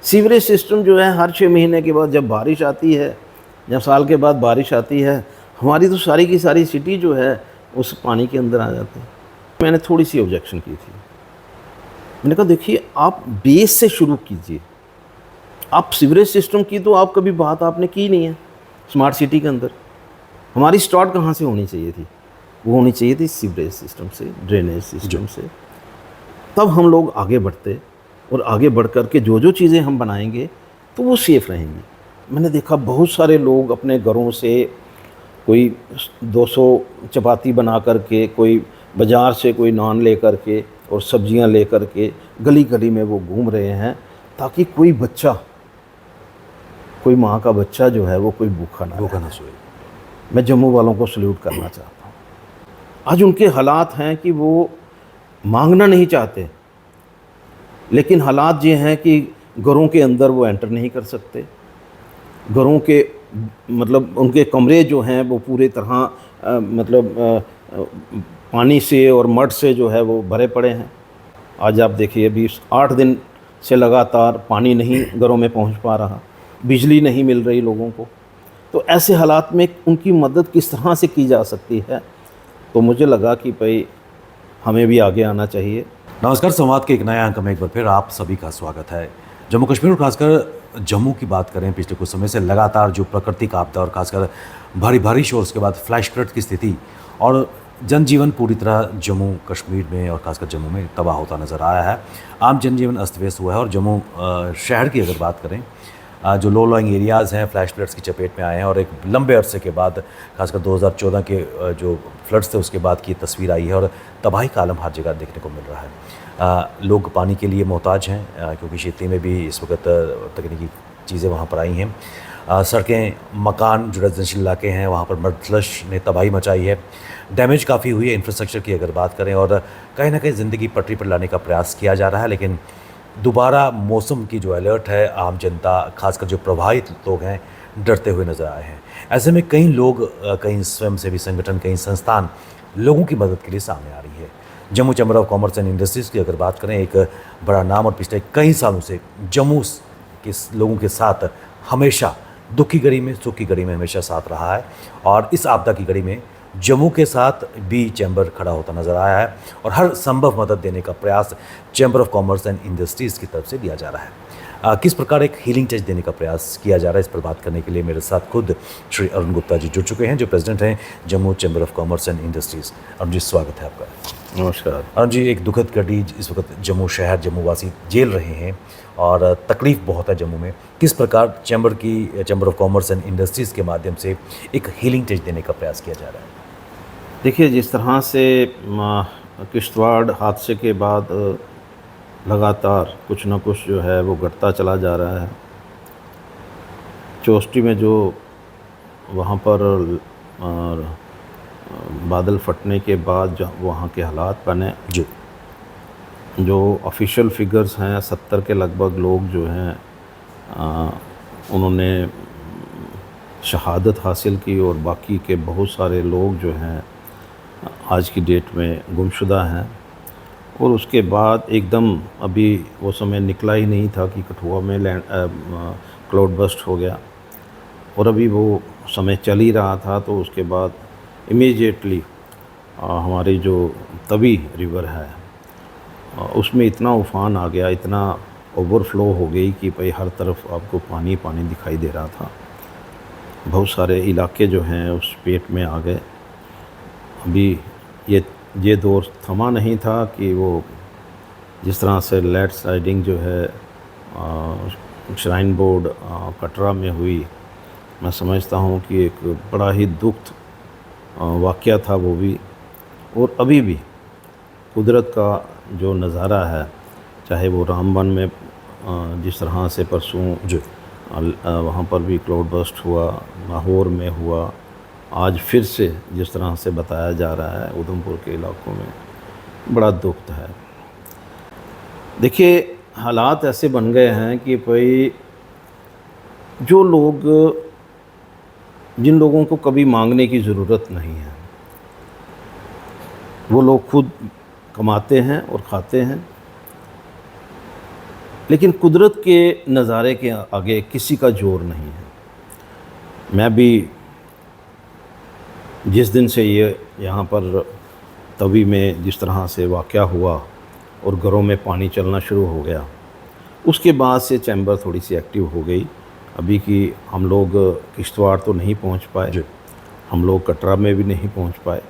Sewerage system जो है हर 6 महीने के बाद जब बारिश आती है, जब साल के बाद बारिश आती है, हमारी तो सारी की सारी सिटी जो है उस पानी के अंदर आ जाती है। मैंने थोड़ी सी ऑब्जेक्शन की थी। मैंने कहा देखिए आप बेस से शुरू कीजिए। आप सीवरेज सिस्टम की तो आप कभी बात आपने की नहीं है स्मार्ट सिटी के अंदर। हमारी स्टार्ट कहाँ से होनी चाहिए थी? वो होनी चाहिए थी सीवरेज सिस्टम से, ड्रेनेज सिस्टम से। तब हम लोग आगे बढ़ते और आगे बढ़ कर के जो जो चीज़ें हम बनाएंगे तो वो सेफ़ रहेंगी। मैंने देखा बहुत सारे लोग अपने घरों से कोई 200 चपाती बना कर के, कोई बाज़ार से कोई नान ले कर के और सब्जियां ले कर के गली गली में वो घूम रहे हैं, ताकि कोई बच्चा, कोई माँ का बच्चा जो है वो कोई भूखा ना सोए। मैं जम्मू वालों को सल्यूट करना चाहता हूँ। आज उनके हालात हैं कि वो मांगना नहीं चाहते, लेकिन हालात ये हैं कि घरों के अंदर वो एंटर नहीं कर सकते। घरों के मतलब उनके कमरे जो हैं वो पूरी तरह पानी से और मड से जो है वो भरे पड़े हैं। आज आप देखिए अभी 8 दिन से लगातार पानी नहीं घरों में पहुंच पा रहा, बिजली नहीं मिल रही लोगों को। तो ऐसे हालात में उनकी मदद किस तरह से की जा सकती है, तो मुझे लगा कि भाई हमें भी आगे आना चाहिए। नमस्कार, संवाद के एक नए अंक में एक बार फिर आप सभी का स्वागत है। जम्मू कश्मीर और खासकर जम्मू की बात करें, पिछले कुछ समय से लगातार जो प्राकृतिक आपदा और खासकर भारी बारिश और उसके बाद फ्लैश फ्लड की स्थिति और जनजीवन पूरी तरह जम्मू कश्मीर में और खासकर जम्मू में तबाह होता नज़र आया है। आम जनजीवन अस्त व्यस्त हुआ है और जम्मू शहर की अगर बात करें, जो लो लॉइंग एरियाज़ हैं फ्लैश फ्लड्स की चपेट में आए हैं और एक लंबे अरसे के बाद खासकर 2014 के जो फ्लड्स थे उसके बाद की तस्वीर आई है और तबाही का आलम हर जगह देखने को मिल रहा है। लोग पानी के लिए मोहताज हैं, क्योंकि खेती में भी इस वक्त तकनीकी चीज़ें वहाँ पर आई हैं। सड़कें, मकान जो रेजिडेंशियल इलाके हैं वहाँ पर मड फ्लश ने तबाही मचाई है। डैमेज काफ़ी हुई है इंफ्रास्ट्रक्चर की अगर बात करें, और कहीं ना कहीं ज़िंदगी पटरी पर लाने का प्रयास किया जा रहा है। लेकिन दोबारा मौसम की जो अलर्ट है, आम जनता खासकर जो प्रभावित लोग हैं डरते हुए नज़र आए हैं। ऐसे में कई लोग, कई स्वयंसेवी संगठन, कई संस्थान लोगों की मदद के लिए सामने आ रही है। Jammu chamber of commerce and industries की अगर बात करें, एक बड़ा नाम और पिछले कई सालों से जम्मू के लोगों के साथ हमेशा दुख की घड़ी में, सुख की घड़ी में हमेशा साथ रहा है। और इस आपदा की घड़ी में जम्मू के साथ भी चैम्बर खड़ा होता नज़र आया है और हर संभव मदद देने का प्रयास chamber of commerce and industries की तरफ से दिया जा रहा है। किस प्रकार एक हीलिंग टच देने का प्रयास किया जा रहा है, इस पर बात करने के लिए मेरे साथ खुद श्री अरुण गुप्ता जी जुड़ चुके हैं, जो प्रेसिडेंट हैं Jammu chamber of commerce and industries. Arun ji, स्वागत है आपका। नमस्कार। अरुण जी, एक दुखद घड़ी इस वक्त जम्मू शहर, जम्मू वासी झेल रहे हैं और तकलीफ़ बहुत है जम्मू में। किस प्रकार chamber of commerce and industries के माध्यम से एक हीलिंग टच देने का प्रयास किया जा रहा है? देखिए, जिस तरह से किश्तवाड़ हादसे के बाद लगातार कुछ ना कुछ जो है वो घटता चला जा रहा है। चौष्टी में जो वहाँ पर बादल फटने के बाद जो वहाँ के हालात बने, जो ऑफिशियल फिगर्स हैं 70 के लगभग लोग जो हैं उन्होंने शहादत हासिल की और बाकी के बहुत सारे लोग जो हैं आज की डेट में गुमशुदा हैं। और उसके बाद एकदम अभी वो समय निकला ही नहीं था कि कठुआ में क्लाउड बस्ट हो गया, और अभी वो समय चल ही रहा था। तो उसके बाद इमीडिएटली हमारी जो तवी रिवर है उसमें इतना उफान आ गया, इतना ओवरफ्लो हो गई कि भाई हर तरफ आपको पानी पानी दिखाई दे रहा था। बहुत सारे इलाके जो हैं उस पेट में आ गए। अभी ये दौर थमा नहीं था कि वो जिस तरह से लैंड स्लाइडिंग जो है श्राइन बोर्ड कटरा में हुई, मैं समझता हूँ कि एक बड़ा ही दुख वाक़या था वो भी। और अभी भी कुदरत का जो नज़ारा है, चाहे वो रामबन में जिस तरह से परसों जो वहाँ पर भी क्लाउड बस्ट हुआ, लाहौर में हुआ, आज फिर से जिस तरह से बताया जा रहा है उधमपुर के इलाकों में, बड़ा दुख है। देखिए, हालात ऐसे बन गए हैं कि भाई जो लोग, जिन लोगों को कभी मांगने की ज़रूरत नहीं है, वो लोग खुद कमाते हैं और खाते हैं। लेकिन कुदरत के नज़ारे के आगे किसी का जोर नहीं है। मैं भी जिस दिन से ये यहाँ पर तवी में जिस तरह से वाक़या हुआ और घरों में पानी चलना शुरू हो गया, उसके बाद से चैम्बर थोड़ी सी एक्टिव हो गई। अभी की हम लोग किश्तवाड़ तो नहीं पहुँच पाए, हम लोग कटरा में भी नहीं पहुँच पाए,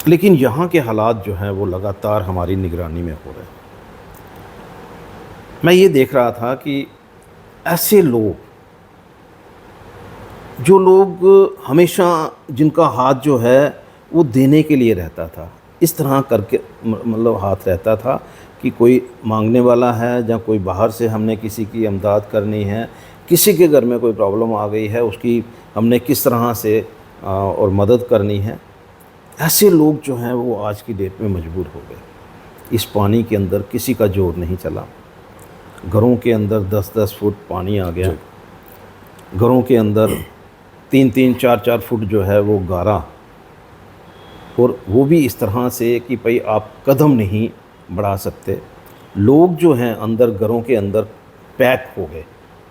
लेकिन यहाँ के हालात जो हैं वो लगातार हमारी निगरानी में हो रहे हैं। मैं ये देख रहा था कि ऐसे लोग, जो लोग हमेशा जिनका हाथ जो है वो देने के लिए रहता था, इस तरह करके मतलब हाथ रहता था कि कोई मांगने वाला है या कोई बाहर से हमने किसी की इमदाद करनी है, किसी के घर में कोई प्रॉब्लम आ गई है, उसकी हमने किस तरह से और मदद करनी है, ऐसे लोग जो हैं वो आज की डेट में मजबूर हो गए। इस पानी के अंदर किसी का जोर नहीं चला। घरों के अंदर 10-10 फुट पानी आ गया, घरों के अंदर 3-3, 4-4 फुट जो है वो गारा, और वो भी इस तरह से कि भाई आप कदम नहीं बढ़ा सकते। लोग जो हैं अंदर, घरों के अंदर पैक हो गए,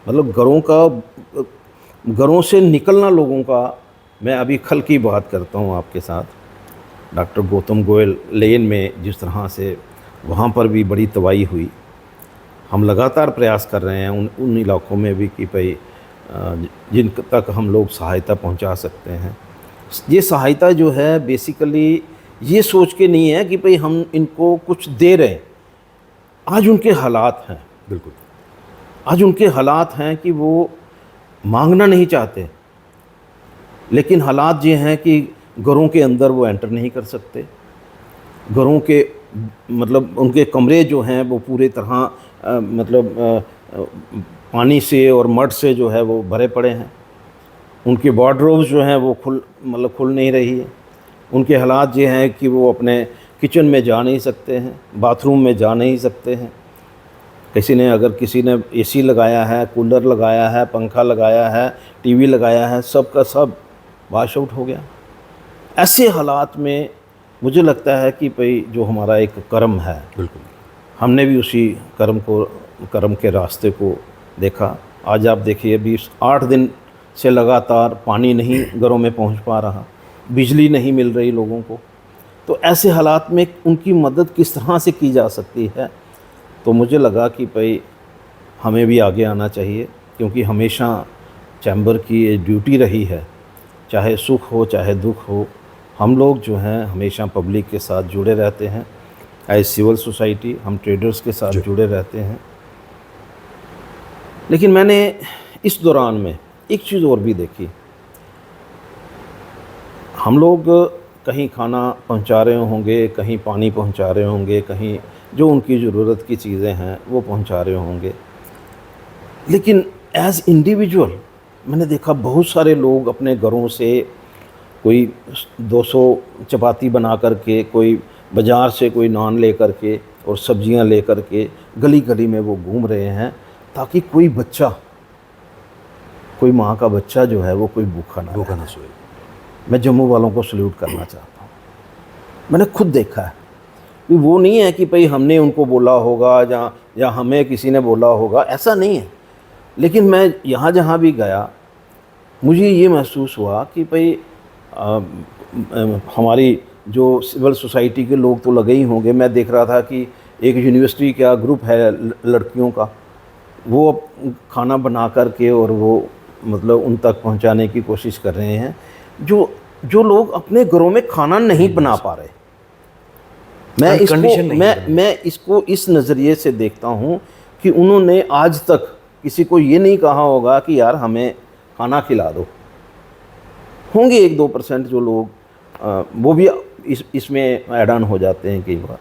मतलब घरों से निकलना लोगों का। मैं अभी कल की बात करता हूँ आपके साथ, डॉक्टर गौतम गोयल लेन में जिस तरह से वहाँ पर भी बड़ी तबाही हुई। हम लगातार प्रयास कर रहे हैं उन इलाकों में भी कि भाई जिन तक हम लोग सहायता पहुंचा सकते हैं। ये सहायता जो है बेसिकली ये सोच के नहीं है कि भाई हम इनको कुछ दे रहे हैं। आज उनके हालात हैं, बिल्कुल आज उनके हालात हैं कि वो मांगना नहीं चाहते, लेकिन हालात ये हैं कि घरों के अंदर वो एंटर नहीं कर सकते। घरों के मतलब उनके कमरे जो हैं वो पूरी तरह पानी से और मड से जो है वो भरे पड़े हैं। उनके वार्डरोब्स जो हैं वो खुल नहीं रही है। उनके हालात ये हैं कि वो अपने किचन में जा नहीं सकते हैं, बाथरूम में जा नहीं सकते हैं। किसी ने एसी लगाया है, कूलर लगाया है, पंखा लगाया है, टीवी लगाया है, सब का सब वॉश आउट हो गया। ऐसे हालात में मुझे लगता है कि भाई जो हमारा एक कर्म है, बिल्कुल हमने भी उसी कर्म के रास्ते को देखा। आज आप देखिए 8 दिन से लगातार पानी नहीं घरों में पहुंच पा रहा, बिजली नहीं मिल रही लोगों को। तो ऐसे हालात में उनकी मदद किस तरह से की जा सकती है, तो मुझे लगा कि भाई हमें भी आगे आना चाहिए, क्योंकि हमेशा चैम्बर की ये ड्यूटी रही है, चाहे सुख हो चाहे दुख हो, हम लोग जो हैं हमेशा पब्लिक के साथ जुड़े रहते हैं। एज सिविल सोसाइटी हम ट्रेडर्स के साथ जुड़े रहते हैं। लेकिन मैंने इस दौरान में एक चीज़ और भी देखी। हम लोग कहीं खाना पहुंचा रहे होंगे, कहीं पानी पहुंचा रहे होंगे, कहीं जो उनकी ज़रूरत की चीज़ें हैं वो पहुंचा रहे होंगे, लेकिन एज़ इंडिविजुअल मैंने देखा बहुत सारे लोग अपने घरों से कोई 200 चपाती बना करके, कोई बाज़ार से कोई नान ले करके और सब्जियां ले करके गली गली में वो घूम रहे हैं, ताकि कोई बच्चा, कोई माँ का बच्चा जो है वो कोई भूखा ना सोए। मैं जम्मू वालों को सल्यूट करना चाहता हूँ। मैंने खुद देखा है कि वो नहीं है कि भाई हमने उनको बोला होगा या हमें किसी ने बोला होगा, ऐसा नहीं है। लेकिन मैं यहाँ जहाँ भी गया मुझे ये महसूस हुआ कि भाई हमारी जो सिविल सोसाइटी के लोग तो लगे ही होंगे। मैं देख रहा था कि एक यूनिवर्सिटी का ग्रुप है लड़कियों का, वो खाना बना करके और वो मतलब उन तक पहुंचाने की कोशिश कर रहे हैं, जो लोग अपने घरों में खाना नहीं बना पा रहे। मैं इसको इस नज़रिए से देखता हूं कि उन्होंने आज तक किसी को ये नहीं कहा होगा कि यार हमें खाना खिला दो। होंगे 1-2% जो लोग वो भी इसमें ऐड ऑन हो जाते हैं कई बार,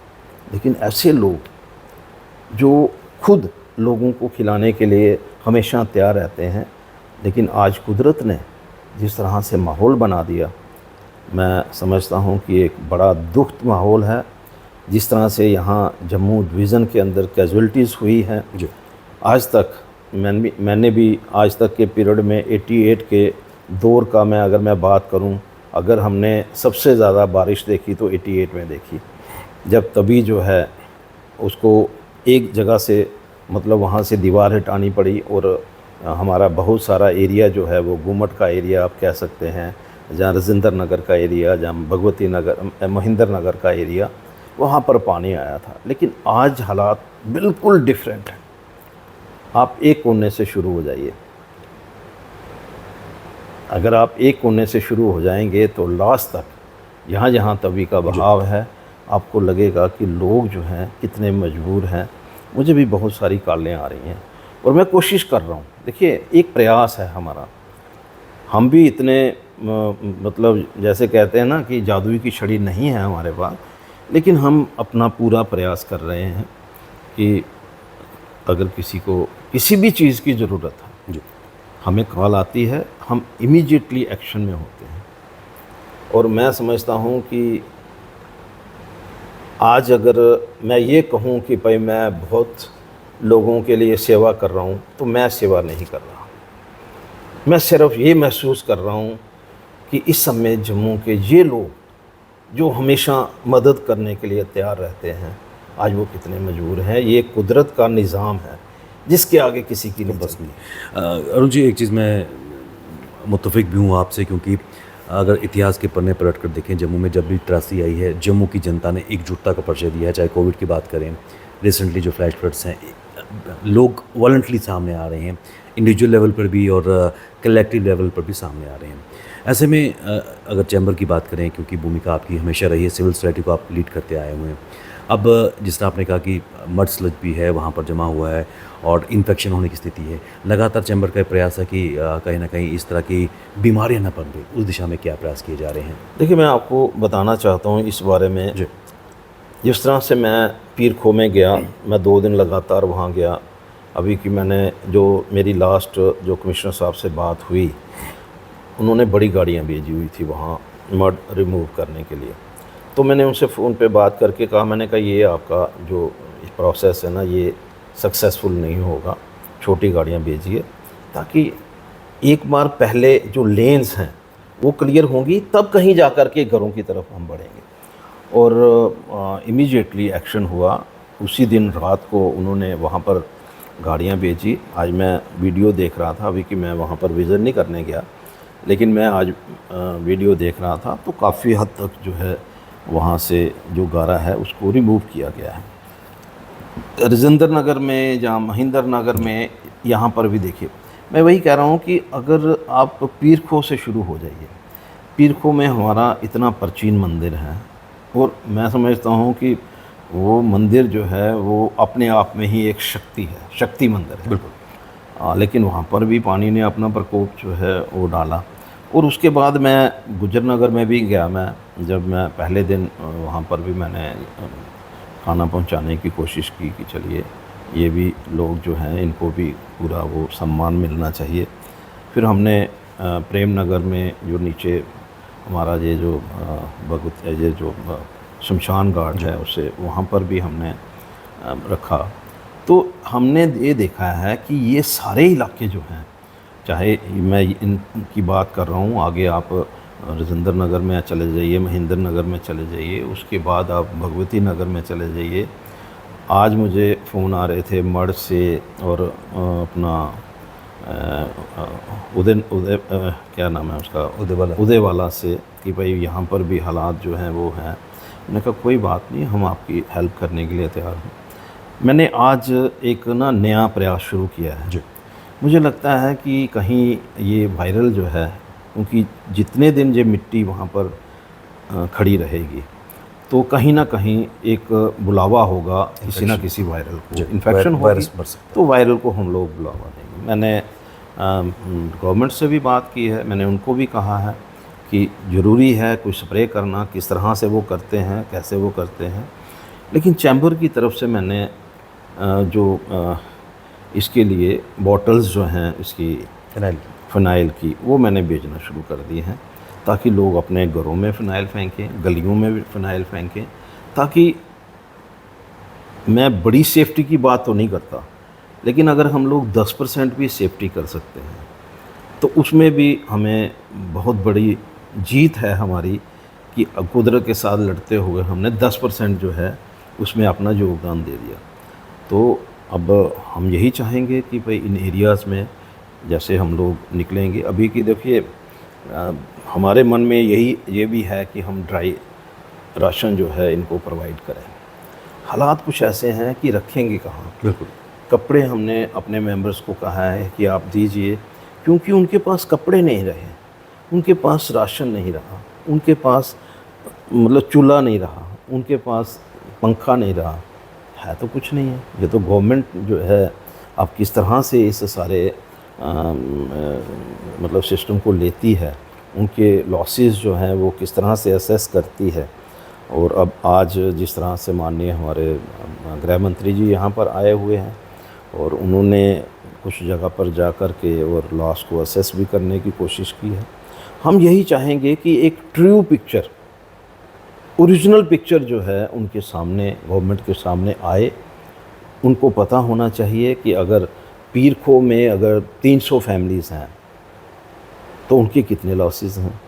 लेकिन ऐसे लोग जो खुद लोगों को खिलाने के लिए हमेशा तैयार रहते हैं। लेकिन आज कुदरत ने जिस तरह से माहौल बना दिया, मैं समझता हूँ कि एक बड़ा दुखद माहौल है। जिस तरह से यहाँ जम्मू डिवीज़न के अंदर कैजुअल्टीज़ हुई हैं, जो आज तक मैंने भी आज तक के पीरियड में 88 के दौर का अगर मैं बात करूं, अगर हमने सबसे ज़्यादा बारिश देखी तो 88 में देखी, जब तभी जो है उसको एक जगह से मतलब वहाँ से दीवार हटानी पड़ी और हमारा बहुत सारा एरिया जो है वो गुमट का एरिया आप कह सकते हैं, जहाँ राजेंद्र नगर का एरिया, जहाँ भगवती नगर, महेंद्र नगर का एरिया, वहाँ पर पानी आया था। लेकिन आज हालात बिल्कुल डिफरेंट हैं। आप एक कोने से शुरू हो जाइए, अगर आप एक कोने से शुरू हो जाएंगे तो लास्ट तक जहाँ जहाँ तवी का बहाव है, आपको लगेगा कि लोग जो हैं कितने मजबूर हैं। मुझे भी बहुत सारी कॉलें आ रही हैं और मैं कोशिश कर रहा हूँ। देखिए, एक प्रयास है हमारा, हम भी इतने मतलब जैसे कहते हैं ना कि जादुई की छड़ी नहीं है हमारे पास, लेकिन हम अपना पूरा प्रयास कर रहे हैं कि अगर किसी को किसी भी चीज़ की ज़रूरत है, जो हमें कॉल आती है, हम इमीडिएटली एक्शन में होते हैं। और मैं समझता हूँ कि आज अगर मैं ये कहूँ कि भाई मैं बहुत लोगों के लिए सेवा कर रहा हूँ, तो मैं सेवा नहीं कर रहा। मैं सिर्फ ये महसूस कर रहा हूँ कि इस समय जम्मू के ये लोग जो हमेशा मदद करने के लिए तैयार रहते हैं, आज वो कितने मजबूर हैं। ये कुदरत का निज़ाम है जिसके आगे किसी की बस नहीं। अरुण जी, एक चीज़ मैं मुत्तफ़िक भी हूँ आपसे, क्योंकि अगर इतिहास के पन्ने पलट कर देखें, जम्मू में जब भी त्रासदी आई है, जम्मू की जनता ने एकजुटता का परिचय दिया है। चाहे कोविड की बात करें, रिसेंटली जो फ्लैश फ्लड्स हैं, लोग वॉलंटली सामने आ रहे हैं, इंडिविजुअल लेवल पर भी और कलेक्टिव लेवल पर भी सामने आ रहे हैं। ऐसे में अगर चैम्बर की बात करें, क्योंकि भूमिका आपकी हमेशा रही है, सिविल सोसाइटी को आप लीड करते आए हुए हैं। अब जिस तरह आपने कहा कि मड स्लज भी है वहाँ पर जमा हुआ है और इन्फेक्शन होने की स्थिति है, लगातार चैम्बर का प्रयास है कि कहीं ना कहीं इस तरह की बीमारियाँ न पनपे, उस दिशा में क्या प्रयास किए जा रहे हैं? देखिए, मैं आपको बताना चाहता हूँ इस बारे में। जिस तरह से मैं पीर खो में गया, मैं 2 दिन लगातार वहाँ गया। अभी की मैंने जो मेरी लास्ट जो कमिश्नर साहब से बात हुई, उन्होंने बड़ी गाड़ियाँ भेजी हुई थी वहाँ मड रिमूव करने के लिए। तो मैंने उनसे फ़ोन पे बात करके कहा, मैंने कहा ये आपका जो प्रोसेस है ना, ये सक्सेसफुल नहीं होगा, छोटी गाड़ियाँ भेजिए, ताकि एक बार पहले जो लेन्स हैं वो क्लियर होंगी, तब कहीं जा कर के घरों की तरफ हम बढ़ेंगे। और इमीडिएटली एक्शन हुआ। उसी दिन रात को उन्होंने वहाँ पर गाड़ियाँ भेजी। आज मैं वीडियो देख रहा था, अभी कि मैं वहाँ पर विज़िट नहीं करने गया, लेकिन मैं आज वीडियो देख रहा था, तो काफ़ी हद तक जो है वहाँ से जो गारा है उसको रिमूव किया गया है। राजेंद्र नगर में, जहाँ महेंद्र नगर में, यहाँ पर भी देखिए, मैं वही कह रहा हूँ कि अगर आप पीर खो से शुरू हो जाइए। पीर खो में हमारा इतना प्राचीन मंदिर है और मैं समझता हूँ कि वो मंदिर जो है वो अपने आप में ही एक शक्ति है, शक्ति मंदिर है बिल्कुल। लेकिन वहाँ पर भी पानी ने अपना प्रकोप जो है वो डाला। और उसके बाद मैं गुजर नगर में भी गया। मैं जब मैं पहले दिन वहाँ पर भी मैंने खाना पहुँचाने की कोशिश की कि चलिए ये भी लोग जो हैं इनको भी पूरा वो सम्मान मिलना चाहिए। फिर हमने प्रेम नगर में जो नीचे हमारा ये जो भगवत ये जो शमशान घाट है उसे वहाँ पर भी हमने रखा। तो हमने ये देखा है कि ये सारे इलाके जो हैं, चाहे मैं इनकी बात कर रहा हूँ, आगे आप राजेंद्र नगर में चले जाइए, महेंद्र नगर में चले जाइए, उसके बाद आप भगवती नगर में चले जाइए। आज मुझे फ़ोन आ रहे थे मड से और अपना उदय क्या नाम है उसका, उदयवाला से, कि भाई यहाँ पर भी हालात जो हैं वो हैं। मैंने कहा कोई बात नहीं, हम आपकी हेल्प करने के लिए तैयार हैं। मैंने आज एक नया प्रयास शुरू किया है। मुझे लगता है कि कहीं ये वायरल जो है, क्योंकि जितने दिन ये मिट्टी वहाँ पर खड़ी रहेगी तो कहीं ना कहीं एक बुलावा होगा किसी ना किसी वायरल को, इन्फेक्शन होगी तो वायरल को हम लोग बुलावा देंगे। मैंने गवर्नमेंट से भी बात की है, मैंने उनको भी कहा है कि ज़रूरी है कोई स्प्रे करना, किस तरह से वो करते हैं, कैसे वो करते हैं। लेकिन चैम्बर की तरफ से मैंने जो इसके लिए बॉटल्स जो हैं इसकी फ़िनाइल की वो मैंने बेचना शुरू कर दी हैं, ताकि लोग अपने घरों में फ़िनाइल फेंकें, गलियों में भी फ़िनाइल फेंकें। ताकि मैं बड़ी सेफ्टी की बात तो नहीं करता, लेकिन अगर हम लोग 10% भी सेफ्टी कर सकते हैं तो उसमें भी हमें बहुत बड़ी जीत है हमारी, कि कुदरत के साथ लड़ते हुए हमने 10% जो है उसमें अपना योगदान दे दिया। तो अब हम यही चाहेंगे कि भाई इन एरियाज़ में जैसे हम लोग निकलेंगे अभी की देखिए हमारे मन में ये भी है कि हम ड्राई राशन जो है इनको प्रोवाइड करें। हालात कुछ ऐसे हैं कि रखेंगे कहाँ। बिल्कुल। कपड़े हमने अपने मेंबर्स को कहा है कि आप दीजिए, क्योंकि उनके पास कपड़े नहीं रहे, उनके पास राशन नहीं रहा, उनके पास मतलब चूल्हा नहीं रहा, उनके पास पंखा नहीं रहा, है तो कुछ नहीं है। ये तो गवर्नमेंट जो है अब किस तरह से इस सारे मतलब सिस्टम को लेती है, उनके लॉसेस जो हैं वो किस तरह से असेस करती है। और अब आज जिस तरह से माननीय हमारे गृह मंत्री जी यहाँ पर आए हुए हैं और उन्होंने कुछ जगह पर जा कर के और लॉस को असेस भी करने की कोशिश की है। हम यही चाहेंगे कि एक ट्रू पिक्चर, ओरिजिनल पिक्चर जो है उनके सामने, गवर्नमेंट के सामने आए। उनको पता होना चाहिए कि अगर पीर खो में अगर 300 फैमिलीज़ हैं तो उनके कितने लॉसेस हैं,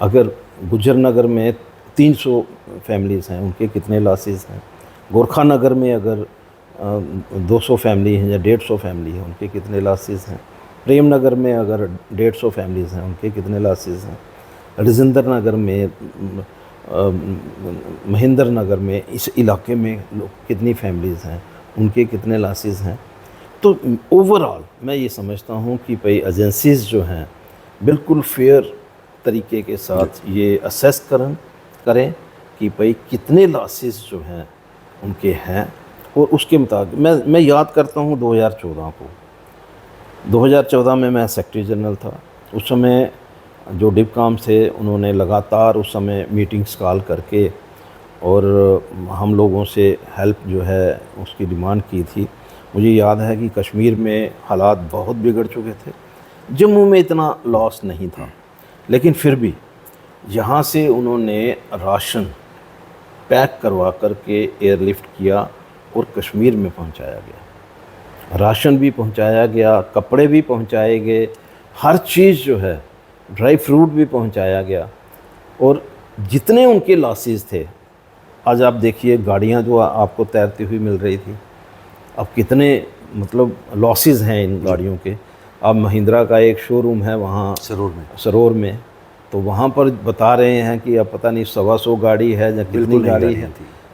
अगर गुजर नगर में 300 फैमिलीज़ हैं उनके कितने लॉसेस हैं, गोरखा नगर में अगर 200 फैमिली हैं या 150 फैमिली है उनके कितने लॉसेस हैं, प्रेम नगर में अगर 150 फैमिलीज़ हैं उनके कितने लॉसेस हैं, राजेंद्र नगर में, महेंद्र नगर में, इस इलाके में कितनी फैमिलीज़ हैं उनके कितने लॉसेस हैं। तो ओवरऑल मैं ये समझता हूँ कि भाई एजेंसीज़ जो हैं बिल्कुल फेयर तरीके के साथ ये असेस करें कि भाई कितने लॉसेस जो हैं उनके हैं, और उसके मुताबिक मैं याद करता हूँ 2014 को, 2014 में मैं सेक्रेटरी जनरल था। उस समय जो डिपकाम से उन्होंने लगातार उस समय मीटिंग्स कॉल करके और हम लोगों से हेल्प जो है उसकी डिमांड की थी। मुझे याद है कि कश्मीर में हालात बहुत बिगड़ चुके थे, जम्मू में इतना लॉस नहीं था, लेकिन फिर भी यहाँ से उन्होंने राशन पैक करवा करके एयरलिफ्ट किया और कश्मीर में पहुँचाया गया। राशन भी पहुँचाया गया, कपड़े भी पहुँचाए गए, हर चीज़ जो है, ड्राई फ्रूट भी पहुँचाया गया। और जितने उनके लॉसेस थे, आज आप देखिए गाड़ियाँ जो आपको तैरती हुई मिल रही थी, अब कितने मतलब लॉसेस हैं इन गाड़ियों के। अब महिंद्रा का एक शोरूम है वहाँ सरोर में, तो वहाँ पर बता रहे हैं कि अब पता नहीं 125 गाड़ी है या कितनी गाड़ी है,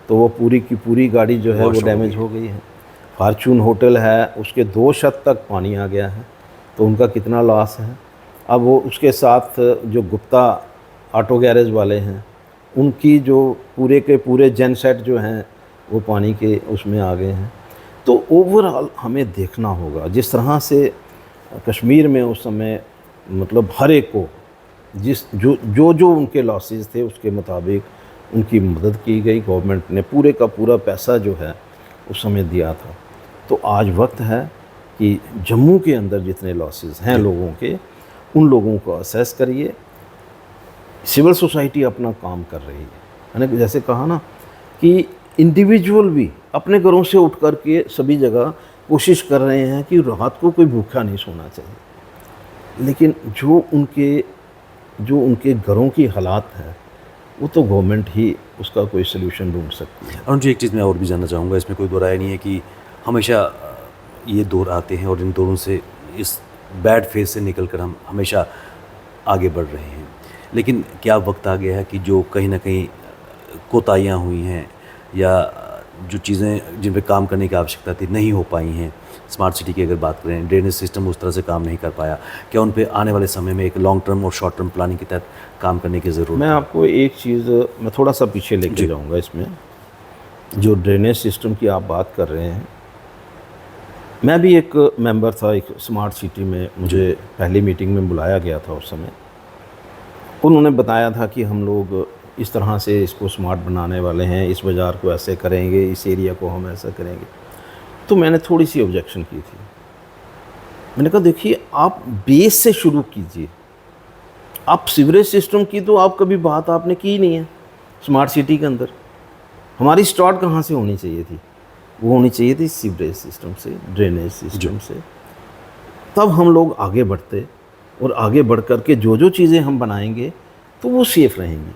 तो वो पूरी की पूरी गाड़ी जो है वो डैमेज हो गई है। फॉर्चून होटल है, उसके 2 छत तक पानी आ गया है, तो उनका कितना लॉस है। अब वो उसके साथ जो गुप्ता ऑटो गैरेज वाले हैं, उनकी जो पूरे के पूरे जेन सेट जो हैं वो पानी के उसमें आ गए हैं। तो ओवरऑल हमें देखना होगा, जिस तरह से कश्मीर में उस समय मतलब हर एक को जो उनके लॉसेस थे उसके मुताबिक उनकी मदद की गई। गवर्नमेंट ने पूरे का पूरा पैसा जो है उस समय दिया था। तो आज वक्त है कि जम्मू के अंदर जितने लॉसेस हैं लोगों के, उन लोगों को असेस करिए। सिविल सोसाइटी अपना काम कर रही है, मैंने जैसे कहा ना कि इंडिविजुअल भी अपने घरों से उठ कर के सभी जगह कोशिश कर रहे हैं कि रात को कोई भूखा नहीं सोना चाहिए, लेकिन जो उनके घरों की हालात हैं वो तो गवर्नमेंट ही उसका कोई सलूशन ढूंढ सकती है। अरुण जी, एक चीज़ मैं और भी जानना चाहूँगा, इसमें कोई दो राय नहीं है कि हमेशा ये दौर आते हैं और इन दौरों से, इस बैड फेज से निकल कर हम हमेशा आगे बढ़ रहे हैं, लेकिन क्या वक्त आ गया है कि जो कहीं ना कहीं कोताहियाँ हुई हैं या जो चीज़ें जिन पे काम करने की आवश्यकता थी नहीं हो पाई हैं, स्मार्ट सिटी की अगर बात करें, ड्रेनेज सिस्टम उस तरह से काम नहीं कर पाया, क्या उन पे आने वाले समय में एक लॉन्ग टर्म और शॉर्ट टर्म प्लानिंग के तहत काम करने की ज़रूरत है? मैं आपको एक चीज़ मैं थोड़ा सा पीछे लेके जाऊंगा इसमें। जो ड्रेनेज सिस्टम की आप बात कर रहे हैं, मैं भी एक मेंबर था एक स्मार्ट सिटी में, मुझे पहली मीटिंग में बुलाया गया था। उस समय उन्होंने बताया था कि हम लोग इस तरह से इसको स्मार्ट बनाने वाले हैं, इस बाज़ार को ऐसे करेंगे, इस एरिया को हम ऐसा करेंगे। तो मैंने थोड़ी सी ऑब्जेक्शन की थी। मैंने कहा देखिए, आप बेस से शुरू कीजिए। आप सीवरेज सिस्टम की तो आप कभी बात आपने की नहीं है स्मार्ट सिटी के अंदर। हमारी स्टार्ट कहाँ से होनी चाहिए थी? वो होनी चाहिए थी सीवरेज सिस्टम से, ड्रेनेज सिस्टम से। तब हम लोग आगे बढ़ते और आगे बढ़ कर के जो चीज़ें हम बनाएंगे तो वो सेफ़ रहेंगी।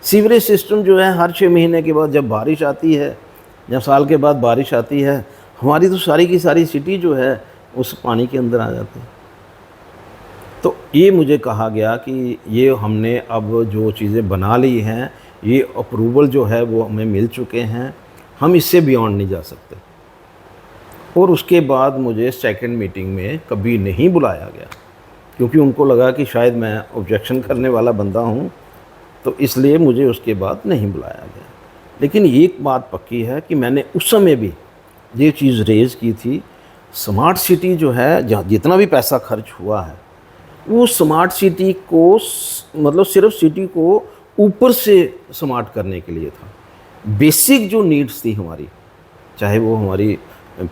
सीवरेज सिस्टम जो है, हर 6 महीने के बाद जब बारिश आती है, जब साल के बाद बारिश आती है, हमारी तो सारी की सारी सिटी जो है उस पानी के अंदर आ जाती है। तो ये मुझे कहा गया कि ये हमने अब जो चीज़ें बना ली हैं, ये अप्रूवल जो है वो हमें मिल चुके हैं, हम इससे बियॉन्ड नहीं जा सकते। और उसके बाद मुझे सेकंड मीटिंग में कभी नहीं बुलाया गया, क्योंकि उनको लगा कि शायद मैं ऑब्जेक्शन करने वाला बंदा हूँ, तो इसलिए मुझे उसके बाद नहीं बुलाया गया। लेकिन एक बात पक्की है कि मैंने उस समय भी ये चीज़ रेज़ की थी, स्मार्ट सिटी जो है, जहाँ जितना भी पैसा खर्च हुआ है, वो स्मार्ट सिटी को मतलब सिर्फ सिटी को ऊपर से स्मार्ट करने के लिए था। बेसिक जो नीड्स थी हमारी, चाहे वो हमारी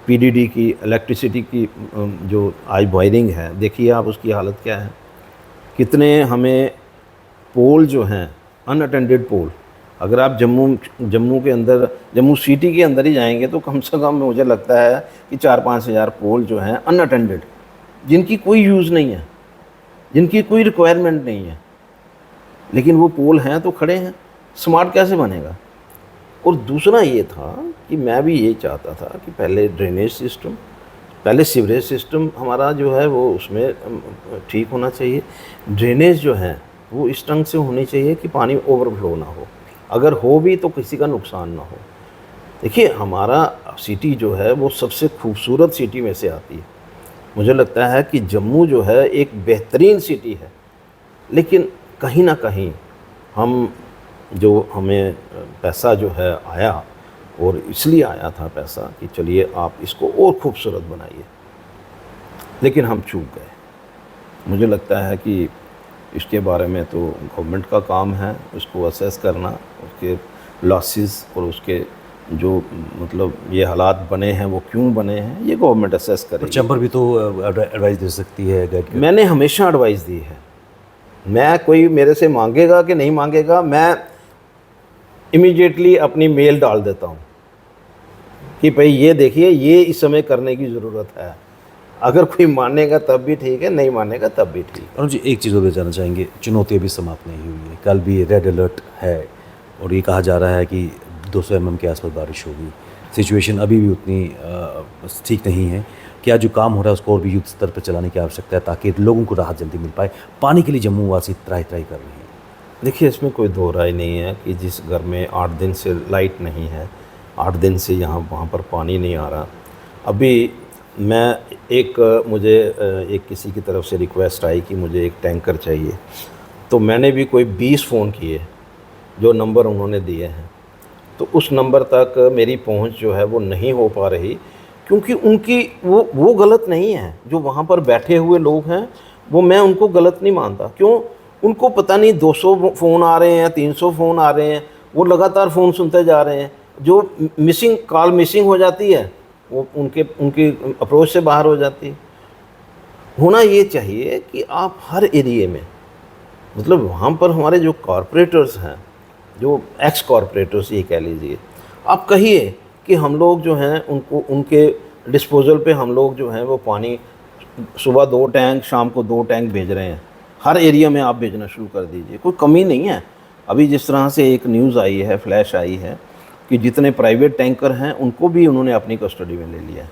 पीडीडी की इलेक्ट्रिसिटी की जो आज वायरिंग है, देखिए आप उसकी हालत क्या है। कितने हमें पोल जो हैं अनअटेंडेड पोल, अगर आप जम्मू के अंदर, जम्मू सिटी के अंदर ही जाएंगे तो कम से कम मुझे लगता है कि 4-5 हज़ार पोल जो हैं अनअटेंडेड, जिनकी कोई यूज़ नहीं है, जिनकी कोई रिक्वायरमेंट नहीं है, लेकिन वो पोल हैं तो खड़े हैं। स्मार्ट कैसे बनेगा? और दूसरा ये था कि मैं भी ये चाहता था कि पहले ड्रेनेज सिस्टम, पहले सीवरेज सिस्टम हमारा जो है वो उसमें ठीक होना चाहिए। ड्रेनेज जो है वो इस ढंग से होनी चाहिए कि पानी ओवरफ्लो ना हो, अगर हो भी तो किसी का नुकसान ना हो। देखिए हमारा सिटी जो है वो सबसे खूबसूरत सिटी में से आती है। मुझे लगता है कि जम्मू जो है एक बेहतरीन सिटी है, लेकिन कहीं ना कहीं हमें पैसा जो है आया, और इसलिए आया था पैसा कि चलिए आप इसको और खूबसूरत बनाइए, लेकिन हम चूक गए। मुझे लगता है कि इसके बारे में तो गवर्नमेंट का काम है उसको असेस करना, उसके लॉसेस और उसके जो मतलब ये हालात बने हैं वो क्यों बने हैं, ये गवर्नमेंट असेस करे। चैम्बर भी तो एडवाइस दे सकती है, गाइड कर। मैंने हमेशा एडवाइस दी है। मैं, कोई मेरे से मांगेगा कि नहीं मांगेगा, मैं इमीडिएटली अपनी मेल डाल देता हूँ कि भाई ये देखिए ये इस समय करने की ज़रूरत है। अगर कोई मानेगा तब भी ठीक है, नहीं मानेगा तब भी ठीक है। अरुण जी, एक चीज़ और जानना चाहेंगे, चुनौती अभी समाप्त नहीं हुई है, कल भी रेड अलर्ट है और ये कहा जा रहा है कि 200 mm के आसपास बारिश होगी। सिचुएशन अभी भी उतनी ठीक नहीं है। क्या जो काम हो रहा है उसको और भी युद्ध स्तर पर चलाने की आवश्यकता है ताकि लोगों को राहत जल्दी मिल पाए? पानी के लिए जम्मू वासी त्राही त्राही कर रहे हैं। देखिए इसमें कोई दो राय नहीं है कि जिस घर में 8 दिन से लाइट नहीं है, 8 दिन से वहाँ पर पानी नहीं आ रहा। अभी मैं मुझे एक किसी की तरफ से रिक्वेस्ट आई कि मुझे एक टैंकर चाहिए, तो मैंने भी कोई 20 फ़ोन किए जो नंबर उन्होंने दिए हैं, तो उस नंबर तक मेरी पहुंच जो है वो नहीं हो पा रही, क्योंकि उनकी वो गलत नहीं है। जो वहाँ पर बैठे हुए लोग हैं वो, मैं उनको गलत नहीं मानता। क्यों? उनको पता नहीं 200 फ़ोन आ रहे हैं, 300 फ़ोन आ रहे हैं, वो लगातार फ़ोन सुनते जा रहे हैं। जो कॉल मिसिंग हो जाती है वो उनकी अप्रोच से बाहर हो जाती है। होना ये चाहिए कि आप हर एरिए में, मतलब वहाँ पर हमारे जो कॉरपोरेटर्स हैं, जो एक्स कॉरपोरेटर्स ये कह लीजिए, आप कहिए कि हम लोग जो हैं उनको उनके डिस्पोजल पे हम लोग जो हैं वो पानी सुबह 2 टैंक, शाम को 2 टैंक भेज रहे हैं। हर एरिया में आप भेजना शुरू कर दीजिए, कोई कमी नहीं है। अभी जिस तरह से एक न्यूज़ आई है, फ्लैश आई है कि जितने प्राइवेट टैंकर हैं उनको भी उन्होंने अपनी कस्टडी में ले लिया है।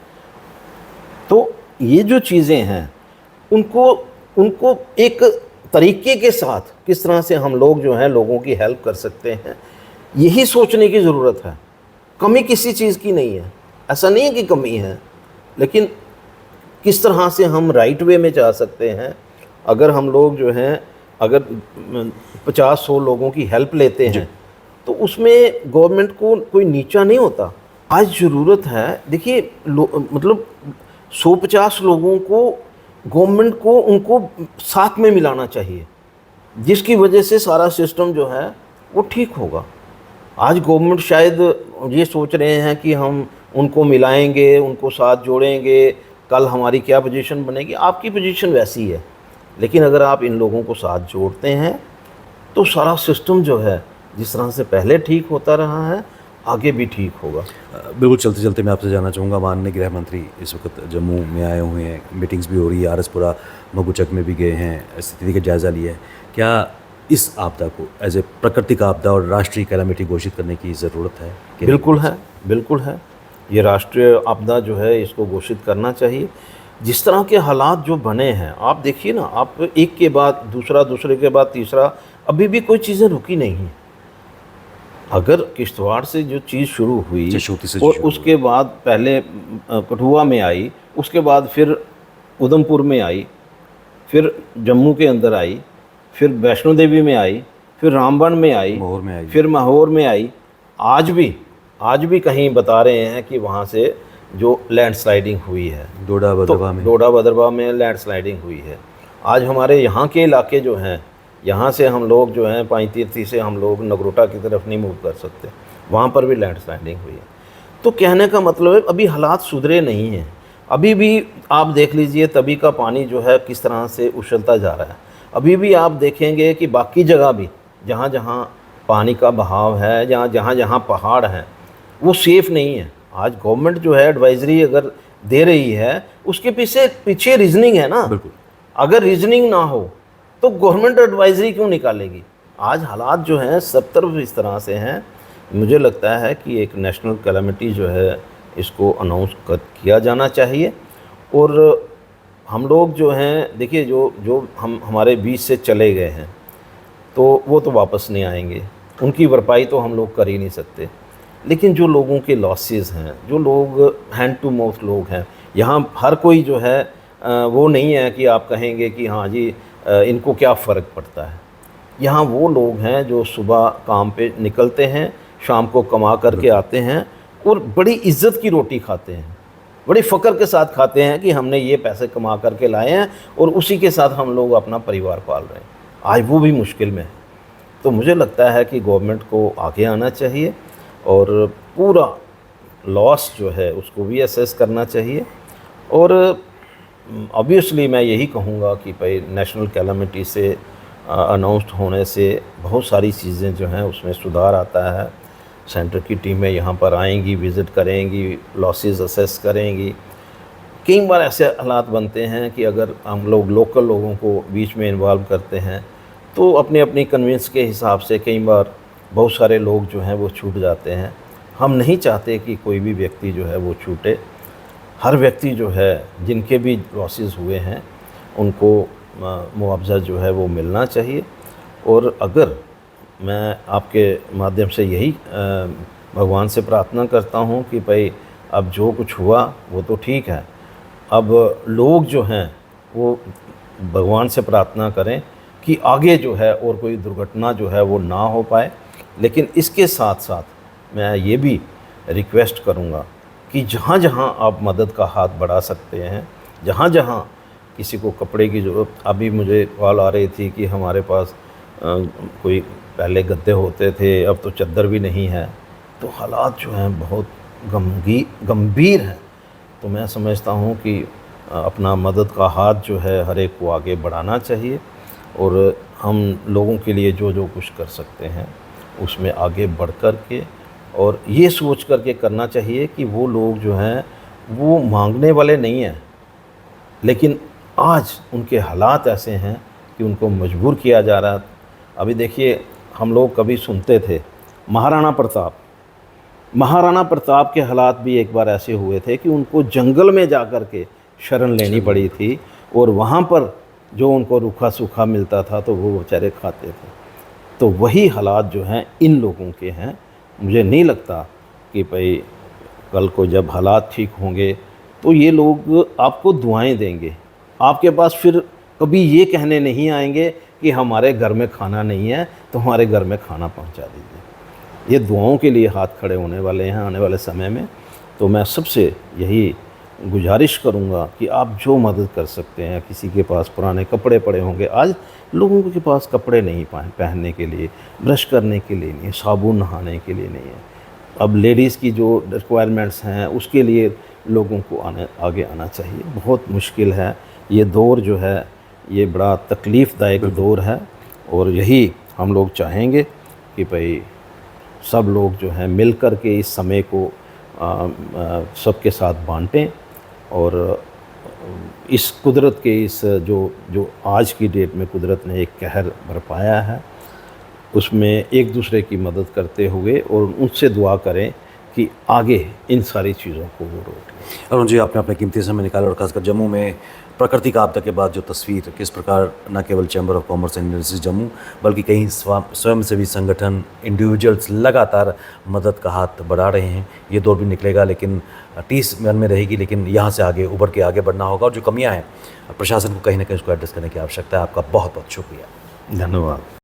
तो ये जो चीज़ें हैं उनको एक तरीके के साथ किस तरह से हम लोग जो हैं लोगों की हेल्प कर सकते हैं, यही सोचने की ज़रूरत है। कमी किसी चीज़ की नहीं है, ऐसा नहीं है कि कमी है, लेकिन किस तरह से हम राइट वे में जा सकते हैं। अगर हम लोग जो हैं, अगर 50-100 लोगों की हेल्प लेते हैं तो उसमें गवर्नमेंट को कोई नीचा नहीं होता। आज ज़रूरत है, देखिए मतलब 150 लोगों को गवर्नमेंट को उनको साथ में मिलाना चाहिए, जिसकी वजह से सारा सिस्टम जो है वो ठीक होगा। आज गवर्नमेंट शायद ये सोच रहे हैं कि हम उनको मिलाएंगे, उनको साथ जोड़ेंगे, कल हमारी क्या पोजीशन बनेगी। आपकी पोजीशन वैसी है, लेकिन अगर आप इन लोगों को साथ जोड़ते हैं तो सारा सिस्टम जो है जिस तरह से पहले ठीक होता रहा है आगे भी ठीक होगा। बिल्कुल, चलते चलते मैं आपसे जानना चाहूँगा, माननीय गृह मंत्री इस वक्त जम्मू में आए हुए हैं, मीटिंग्स भी हो रही है, आरएसपुरा मगुचक में भी गए हैं, स्थिति का जायज़ा लिया है। क्या इस आपदा को एज ए प्राकृतिक आपदा और राष्ट्रीय कैलामिटी घोषित करने की ज़रूरत है? बिल्कुल है, बिल्कुल है। ये राष्ट्रीय आपदा जो है इसको घोषित करना चाहिए। जिस तरह के हालात जो बने हैं, आप देखिए ना, आप एक के बाद दूसरा, दूसरे के बाद तीसरा, अभी भी कोई चीज़ें रुकी नहीं हैं। अगर किश्तवाड़ से जो चीज़ शुरू हुई जशोटी से और शुरू उसके बाद पहले कठुआ में आई, उसके बाद फिर उधमपुर में आई, फिर जम्मू के अंदर आई, फिर वैष्णो देवी में आई, फिर रामबन में आई, मोहर में आई। फिर माहौर में आई। आज भी कहीं बता रहे हैं कि वहाँ से जो लैंडस्लाइडिंग हुई है, डोडा भद्रवा में। डोडा भद्रवा में लैंडस्लाइडिंग हुई है। आज हमारे यहाँ के इलाके जो हैं, यहाँ से हम लोग जो हैं पाईतीर्थी से हम लोग नगरोटा की तरफ नहीं मूव कर सकते, वहाँ पर भी लैंडस्लाइडिंग हुई है। तो कहने का मतलब है अभी हालात सुधरे नहीं हैं। अभी भी आप देख लीजिए तभी का पानी जो है किस तरह से उछलता जा रहा है। अभी भी आप देखेंगे कि बाकी जगह भी जहाँ जहाँ पानी का बहाव है, जहाँ जहाँ पहाड़ हैं, वो सेफ़ नहीं है। आज गवर्नमेंट जो है एडवाइजरी अगर दे रही है, उसके पीछे रीजनिंग है ना। बिल्कुल। अगर रीजनिंग ना हो तो गवर्नमेंट एडवाइजरी क्यों निकालेगी। आज हालात जो हैं सब तरफ इस तरह से हैं। मुझे लगता है कि एक नेशनल कैलेमिटी जो है इसको अनाउंस किया जाना चाहिए। और हम लोग जो हैं, देखिए, जो हमारे बीच से चले गए हैं तो वो तो वापस नहीं आएंगे, उनकी भरपाई तो हम लोग कर ही नहीं सकते। लेकिन जो लोगों के लॉसेस हैं, जो लोग हैंड टू माउथ लोग हैं, यहाँ हर कोई जो है वो नहीं है कि आप कहेंगे कि हाँ जी इनको क्या फ़र्क पड़ता है। यहाँ वो लोग हैं जो सुबह काम पे निकलते हैं, शाम को कमा करके आते हैं और बड़ी इज्जत की रोटी खाते हैं, बड़ी फ़क्र के साथ खाते हैं कि हमने ये पैसे कमा करके लाए हैं और उसी के साथ हम लोग अपना परिवार पाल रहे हैं। आज वो भी मुश्किल में है। तो मुझे लगता है कि गवर्नमेंट को आगे आना चाहिए और पूरा लॉस जो है उसको भी असेस करना चाहिए। और ऑब्वियसली मैं यही कहूँगा कि भाई नेशनल कैलेमिटी से अनाउंस्ड होने से बहुत सारी चीज़ें जो हैं उसमें सुधार आता है। सेंटर की टीमें यहाँ पर आएंगी, विज़िट करेंगी, लॉसेस असेस करेंगी। कई बार ऐसे हालात बनते हैं कि अगर हम लोग लोकल लोगों को बीच में इन्वॉल्व करते हैं तो अपनी अपनी कन्विंस के हिसाब से कई बार बहुत सारे लोग जो हैं वो छूट जाते हैं। हम नहीं चाहते कि कोई भी व्यक्ति जो है वो छूटे। हर व्यक्ति जो है जिनके भी लॉसेस हुए हैं उनको मुआवजा जो है वो मिलना चाहिए। और अगर मैं आपके माध्यम से यही भगवान से प्रार्थना करता हूँ कि भाई अब जो कुछ हुआ वो तो ठीक है, अब लोग जो हैं वो भगवान से प्रार्थना करें कि आगे जो है और कोई दुर्घटना जो है वो ना हो पाए। लेकिन इसके साथ साथ मैं ये भी रिक्वेस्ट करूँगा कि जहाँ जहाँ आप मदद का हाथ बढ़ा सकते हैं, जहाँ जहाँ किसी को कपड़े की ज़रूरत, अभी मुझे कॉल आ रही थी कि हमारे पास कोई पहले गद्दे होते थे, अब तो चद्दर भी नहीं है। तो हालात जो हैं बहुत गंभीर हैं। तो मैं समझता हूँ कि अपना मदद का हाथ जो है हर एक को आगे बढ़ाना चाहिए और हम लोगों के लिए जो जो कुछ कर सकते हैं उसमें आगे बढ़ कर के और ये सोच करके करना चाहिए कि वो लोग जो हैं वो मांगने वाले नहीं हैं, लेकिन आज उनके हालात ऐसे हैं कि उनको मजबूर किया जा रहा है। अभी देखिए, हम लोग कभी सुनते थे महाराणा प्रताप के हालात भी एक बार ऐसे हुए थे कि उनको जंगल में जा कर के शरण लेनी पड़ी थी और वहाँ पर जो उनको रूखा सूखा मिलता था तो वो बेचारे खाते थे। तो वही हालात जो हैं इन लोगों के हैं। मुझे नहीं लगता कि भाई कल को जब हालात ठीक होंगे तो ये लोग आपको दुआएं देंगे। आपके पास फिर कभी ये कहने नहीं आएंगे कि हमारे घर में खाना नहीं है तो हमारे घर में खाना पहुंचा दीजिए। ये दुआओं के लिए हाथ खड़े होने वाले हैं आने वाले समय में। तो मैं सबसे यही गुजारिश करूंगा कि आप जो मदद कर सकते हैं, किसी के पास पुराने कपड़े पड़े होंगे, आज लोगों के पास कपड़े नहीं पहनने के लिए, ब्रश करने के लिए नहीं, साबुन नहाने के लिए नहीं है। अब लेडीज़ की जो रिक्वायरमेंट्स हैं उसके लिए लोगों को आगे आना चाहिए। बहुत मुश्किल है ये दौर जो है, ये बड़ा तकलीफ़दायक दौर है और यही हम लोग चाहेंगे कि भाई सब लोग जो हैं मिल कर के इस समय को सबके साथ बांटें और इस कुदरत के इस जो आज की डेट में कुदरत ने एक कहर बरपाया है उसमें एक दूसरे की मदद करते हुए और उनसे दुआ करें कि आगे इन सारी चीज़ों को वो रोक लें। अरुण जी, आपने अपने कीमती समय निकाला और खासकर जम्मू में प्राकृतिक आपदा के बाद जो तस्वीर किस प्रकार न केवल chamber of commerce and industries Jammu बल्कि कई स्वयंसेवी संगठन इंडिविजुअल्स लगातार मदद का हाथ बढ़ा रहे हैं। ये दौर भी निकलेगा, लेकिन टीस मन में रहेगी, लेकिन यहाँ से आगे उभर के आगे बढ़ना होगा और जो कमियाँ हैं प्रशासन को कहीं ना कहीं उसको एड्रेस करने की आवश्यकता है। आपका बहुत बहुत शुक्रिया। धन्यवाद।